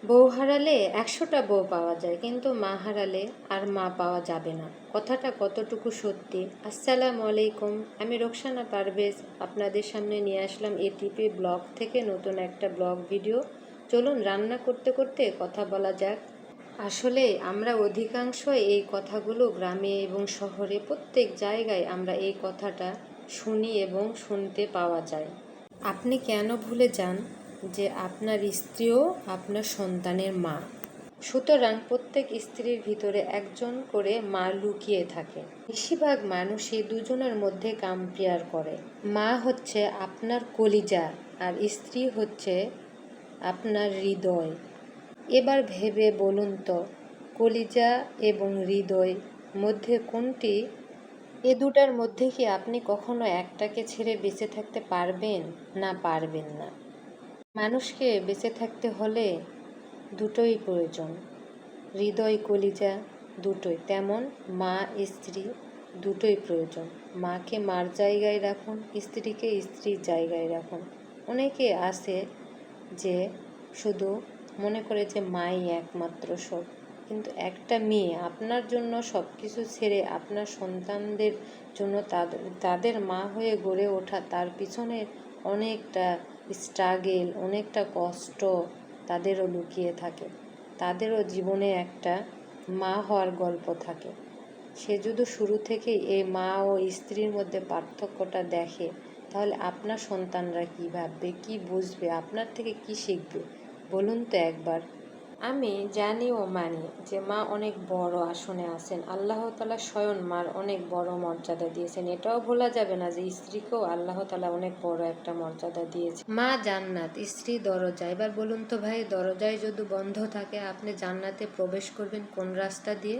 বউ হারালে ১০০টা বউ পাওয়া যায়, কিন্তু মা হারালে আর মা পাওয়া যাবে না। কথাটা কতটুকু সত্যি? আসসালামু আলাইকুম, আমি রোকসানা পারভেজ আপনাদের সামনে নিয়ে আসলাম এটিপি ব্লগ থেকে নতুন একটা ব্লগ ভিডিও। চলুন রান্না করতে করতে কথা বলা যাক। আসলে আমরা অধিকাংশ এই কথাগুলো গ্রামে এবং শহরে প্রত্যেক জায়গায় আমরা এই কথাটা শুনি এবং শুনতে পাওয়া যায়। আপনি কেন ভুলে যান যে আপনার স্ত্রীও আপনার সন্তানের মা? সুতরাং প্রত্যেক স্ত্রীর ভিতরে একজন করে মা লুকিয়ে থাকে। বেশিরভাগ মানুষই দুজনের মধ্যে কম্পেয়ার করে। মা হচ্ছে আপনার কলিজা আর স্ত্রী হচ্ছে আপনার হৃদয়। এবার ভেবে বলুন তো, কলিজা এবং হৃদয় মধ্যে কোনটি? এ দুটার মধ্যে কি আপনি কখনো একটাকে ছেড়ে বেঁচে থাকতে পারবেন? না, পারবেন না। মানুষকে বেঁচে থাকতে হলে দুটোই প্রয়োজন, হৃদয় কলিজা দুটোই। তেমন মা স্ত্রী দুটোই প্রয়োজন। মাকে মার জায়গায় রাখুন, স্ত্রীকে স্ত্রীর জায়গায় রাখুন। অনেকে আছে যে শুধু মনে করে যে মাই একমাত্র সব, কিন্তু একটা মেয়ে আপনার জন্য সব কিছু ছেড়ে আপনার সন্তানদের জন্য তাদের মা হয়ে গড়ে ওঠা, তার পিছনে অনেকটা স্ট্রাগেল, অনেকটা কষ্ট তাদেরও লুকিয়ে থাকে। তাদেরও জীবনে একটা মা হওয়ার গল্প থাকে। সে যদি শুরু থেকেই এই মা ও স্ত্রীর মধ্যে পার্থক্যটা দেখে, তাহলে আপনার সন্তানরা কী ভাববে, কী বুঝবে, আপনার থেকে কী শিখবে বলুন তো একবার। আমি জানি ও মানি যে মা অনেক বড় আসনে আছেন। আল্লাহ তাআলা স্বয়ং মার অনেক বড় মর্যাদা দিয়েছেন। এটাও ভোলা যাবে না যে স্ত্রীকেও আল্লাহ তাআলা অনেক বড় একটা মর্যাদা দিয়েছে। মা জান্নাত, স্ত্রী দরজা। এবার বলুন তো ভাই, দরজায় যদি বন্ধ থাকে আপনি জান্নাতে প্রবেশ করবেন কোন রাস্তা দিয়ে?